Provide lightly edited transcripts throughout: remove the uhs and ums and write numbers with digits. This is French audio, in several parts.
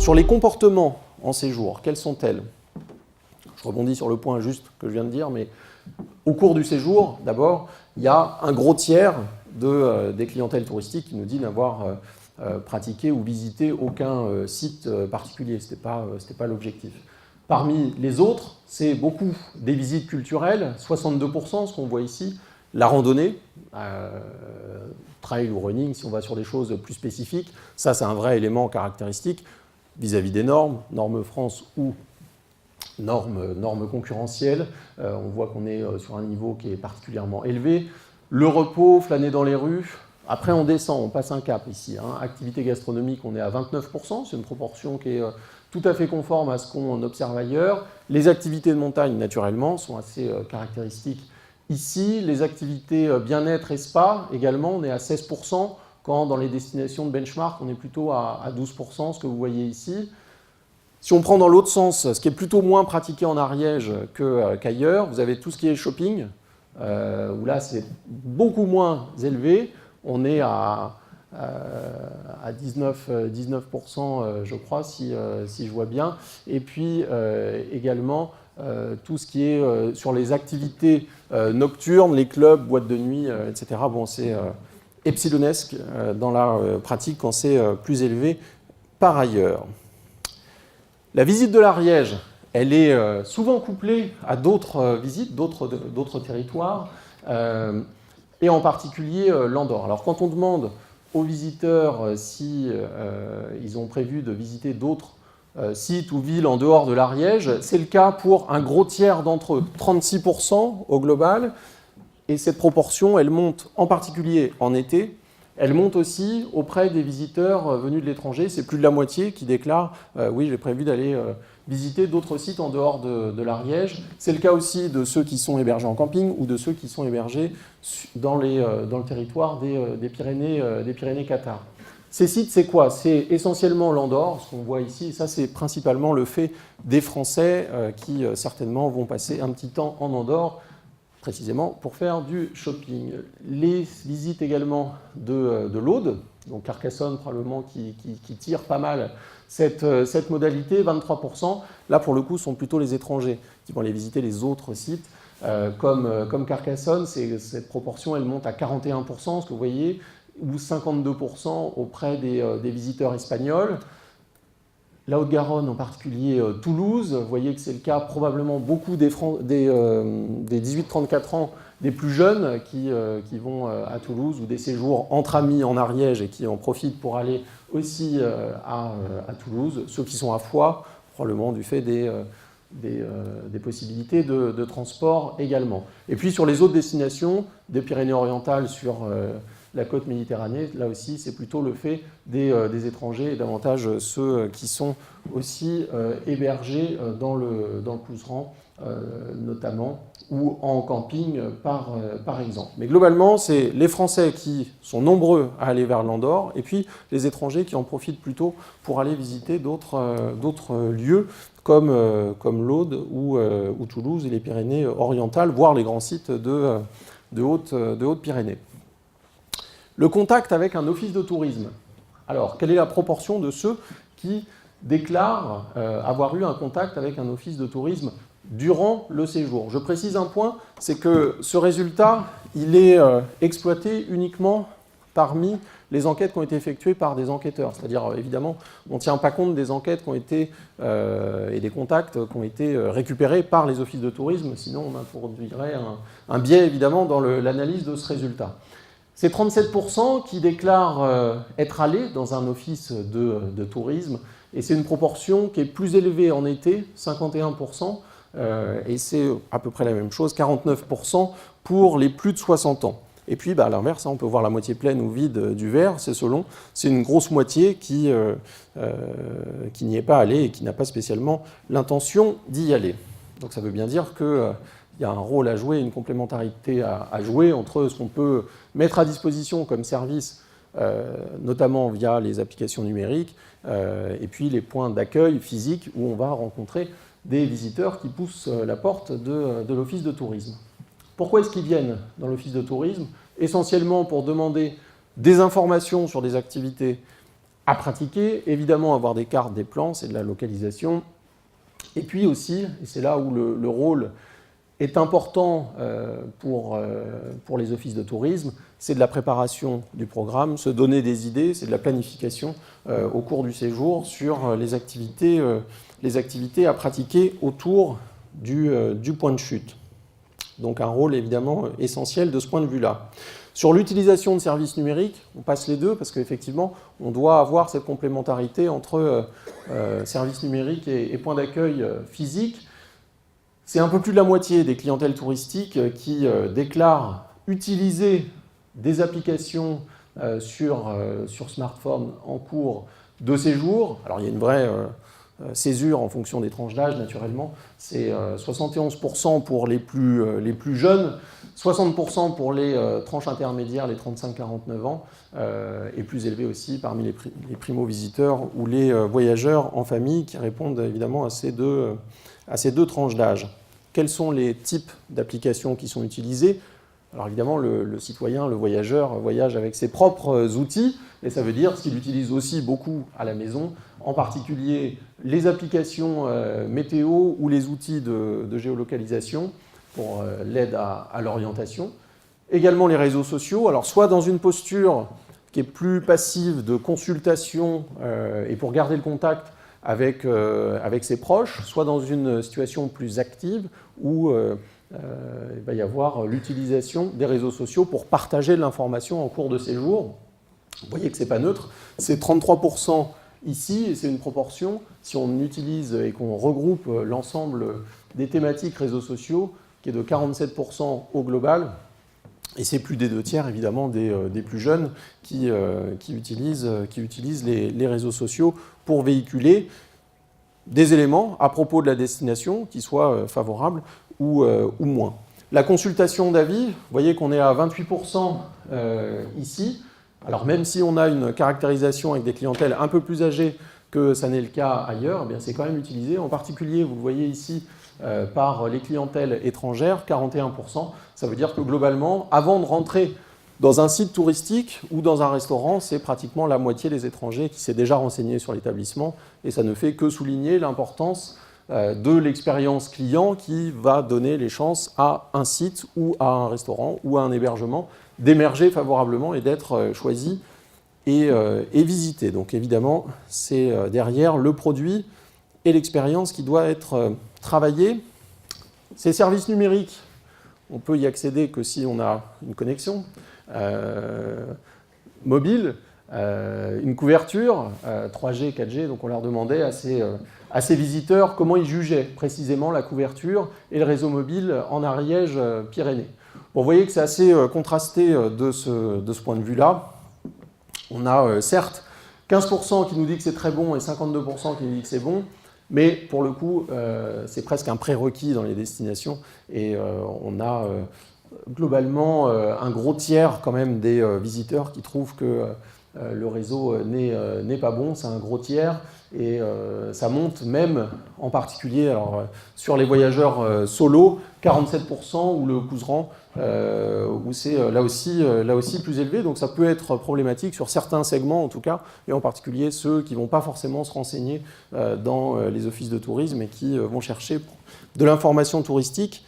Sur les comportements en séjour, quelles sont-elles? Je rebondis sur le point juste que je viens de dire, mais au cours du séjour, d'abord, il y a un gros tiers des clientèles touristiques qui nous dit n'avoir pratiqué ou visité aucun site particulier. Ce n'était pas l'objectif. Parmi les autres, c'est beaucoup des visites culturelles, 62%, ce qu'on voit ici, la randonnée, trail ou running, si on va sur des choses plus spécifiques. Ça, c'est un vrai élément caractéristique vis-à-vis des normes, normes France ou normes concurrentielles. On voit qu'on est sur un niveau qui est particulièrement élevé. Le repos, flâner dans les rues. Après, on descend, on passe un cap ici. Activité gastronomique, on est à 29%. C'est une proportion qui est tout à fait conforme à ce qu'on observe ailleurs. Les activités de montagne, naturellement, sont assez caractéristiques ici. Les activités bien-être et spa, également, on est à 16%. Quand dans les destinations de benchmark, on est plutôt à 12%, ce que vous voyez ici. Si on prend dans l'autre sens, ce qui est plutôt moins pratiqué en Ariège qu'ailleurs, vous avez tout ce qui est shopping, où là c'est beaucoup moins élevé. On est à 19%, je crois, si je vois bien. Et puis également tout ce qui est sur les activités nocturnes, les clubs, boîtes de nuit, etc. Bon, c'est epsilonesque dans la pratique quand c'est plus élevé par ailleurs. La visite de l'Ariège, elle est souvent couplée à d'autres visites, d'autres territoires, et en particulier l'Andorre. Alors quand on demande aux visiteurs si ils ont prévu de visiter d'autres sites ou villes en dehors de l'Ariège, c'est le cas pour un gros tiers d'entre eux, 36% au global, et cette proportion, elle monte en particulier en été. Elle monte aussi auprès des visiteurs venus de l'étranger. C'est plus de la moitié qui déclarent oui, j'ai prévu d'aller visiter d'autres sites en dehors de l'Ariège. C'est le cas aussi de ceux qui sont hébergés en camping ou de ceux qui sont hébergés dans le territoire des Pyrénées Cathare. Ces sites, c'est quoi? C'est essentiellement l'Andorre, ce qu'on voit ici. Et ça, c'est principalement le fait des Français qui certainement vont passer un petit temps en Andorre, précisément pour faire du shopping. Les visites également de l'Aude, donc Carcassonne probablement qui tire pas mal cette modalité, 23%. Là, pour le coup, sont plutôt les étrangers qui vont aller visiter les autres sites. Comme Carcassonne, cette proportion, elle monte à 41%, ce que vous voyez, ou 52% auprès des visiteurs espagnols. La Haute-Garonne, en particulier Toulouse, vous voyez que c'est le cas probablement beaucoup des 18-34 ans, des plus jeunes qui vont à Toulouse, ou des séjours entre amis en Ariège et qui en profitent pour aller aussi à Toulouse. Ceux qui sont à Foix, probablement du fait des possibilités de transport également. Et puis sur les autres destinations, des Pyrénées-Orientales sur la côte méditerranée, là aussi, c'est plutôt le fait des étrangers et davantage ceux qui sont aussi hébergés dans le Couserans, notamment, ou en camping, par exemple. Mais globalement, c'est les Français qui sont nombreux à aller vers l'Andorre, et puis les étrangers qui en profitent plutôt pour aller visiter d'autres lieux, comme l'Aude ou Toulouse et les Pyrénées-Orientales, voire les grands sites de Haute-Pyrénées. Le contact avec un office de tourisme. Alors, quelle est la proportion de ceux qui déclarent avoir eu un contact avec un office de tourisme durant le séjour? Je précise un point, c'est que ce résultat, il est exploité uniquement parmi les enquêtes qui ont été effectuées par des enquêteurs. C'est-à-dire, évidemment, on ne tient pas compte des enquêtes qui ont été, et des contacts qui ont été récupérés par les offices de tourisme, sinon on introduirait un biais, évidemment, dans l'analyse de ce résultat. C'est 37% qui déclarent être allés dans un office de tourisme, et c'est une proportion qui est plus élevée en été, 51%, et c'est à peu près la même chose, 49% pour les plus de 60 ans. Et puis, à l'inverse, on peut voir la moitié pleine ou vide du verre, c'est selon. C'est une grosse moitié qui n'y est pas allée et qui n'a pas spécialement l'intention d'y aller. Donc ça veut bien dire que il y a un rôle à jouer, une complémentarité à jouer entre ce qu'on peut mettre à disposition comme service, notamment via les applications numériques, et puis les points d'accueil physiques où on va rencontrer des visiteurs qui poussent la porte de l'office de tourisme. Pourquoi est-ce qu'ils viennent dans l'office de tourisme? Essentiellement pour demander des informations sur des activités à pratiquer. Évidemment, avoir des cartes, des plans, c'est de la localisation. Et puis aussi, et c'est là où le rôle est important pour les offices de tourisme, c'est de la préparation du programme, se donner des idées, c'est de la planification au cours du séjour sur les activités à pratiquer autour du point de chute. Donc un rôle évidemment essentiel de ce point de vue-là. Sur l'utilisation de services numériques, on passe les deux parce qu'effectivement, on doit avoir cette complémentarité entre services numériques et points d'accueil physiques. C'est un peu plus de la moitié des clientèles touristiques qui déclarent utiliser des applications sur smartphone en cours de séjour. Alors il y a une vraie césure en fonction des tranches d'âge, naturellement. C'est 71% pour les plus jeunes, 60% pour les tranches intermédiaires, les 35-49 ans, et plus élevé aussi parmi les primo-visiteurs ou les voyageurs en famille qui répondent évidemment à ces deux tranches d'âge. Quels sont les types d'applications qui sont utilisées? Alors évidemment, le citoyen, le voyageur, voyage avec ses propres outils, et ça veut dire qu'il utilise aussi beaucoup à la maison, en particulier les applications météo ou les outils de géolocalisation pour l'aide à l'orientation. Également les réseaux sociaux, alors soit dans une posture qui est plus passive de consultation et pour garder le contact avec ses proches, soit dans une situation plus active où il va y avoir l'utilisation des réseaux sociaux pour partager de l'information en cours de séjour. Vous voyez que ce n'est pas neutre, c'est 33% ici, et c'est une proportion, si on utilise et qu'on regroupe l'ensemble des thématiques réseaux sociaux, qui est de 47% au global, et c'est plus des 2/3 évidemment des plus jeunes qui utilisent les réseaux sociaux pour véhiculer des éléments à propos de la destination qui soient favorables ou moins. La consultation d'avis, vous voyez qu'on est à 28% ici. Alors même si on a une caractérisation avec des clientèles un peu plus âgées que ça n'est le cas ailleurs, eh bien c'est quand même utilisé. En particulier, vous le voyez ici, par les clientèles étrangères, 41%. Ça veut dire que globalement, avant de rentrer dans un site touristique ou dans un restaurant, c'est pratiquement la moitié des étrangers qui s'est déjà renseigné sur l'établissement. Et ça ne fait que souligner l'importance de l'expérience client qui va donner les chances à un site ou à un restaurant ou à un hébergement d'émerger favorablement et d'être choisi et visité. Donc évidemment, c'est derrière le produit et l'expérience qui doit être travaillée. Ces services numériques, on peut y accéder que si on a une connexion mobile, une couverture 3G, 4G, donc on leur demandait à ces visiteurs comment ils jugeaient précisément la couverture et le réseau mobile en Ariège-Pyrénées. Bon, vous voyez que c'est assez contrasté de ce point de vue-là. On a certes 15% qui nous dit que c'est très bon et 52% qui nous dit que c'est bon, mais pour le coup, c'est presque un prérequis dans les destinations et on a globalement un gros tiers quand même des visiteurs qui trouvent que le réseau n'est pas bon, c'est un gros tiers et ça monte même en particulier alors, sur les voyageurs solo, 47% ou le Couserans où c'est là aussi plus élevé, donc ça peut être problématique sur certains segments en tout cas, et en particulier ceux qui ne vont pas forcément se renseigner dans les offices de tourisme et qui vont chercher de l'information touristique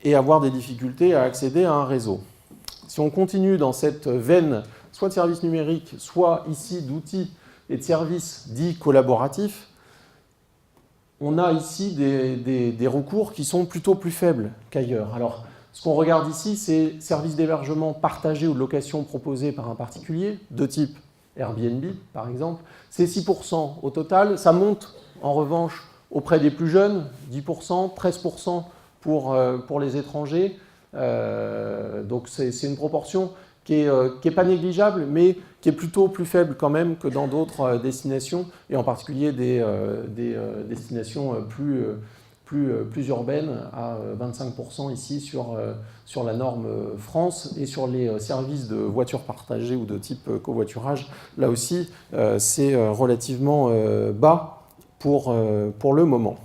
et avoir des difficultés à accéder à un réseau. Si on continue dans cette veine, soit de services numériques, soit ici d'outils et de services dits collaboratifs, on a ici des recours qui sont plutôt plus faibles qu'ailleurs. Alors, ce qu'on regarde ici, c'est services d'hébergement partagés ou de location proposés par un particulier, de type Airbnb par exemple. C'est 6% au total. Ça monte en revanche auprès des plus jeunes, 10%, 13% pour les étrangers. Donc c'est une proportion qui est pas négligeable, mais qui est plutôt plus faible quand même que dans d'autres destinations, et en particulier des destinations plus urbaines, à 25% ici sur la norme France, et sur les services de voitures partagées ou de type covoiturage, là aussi c'est relativement bas pour le moment.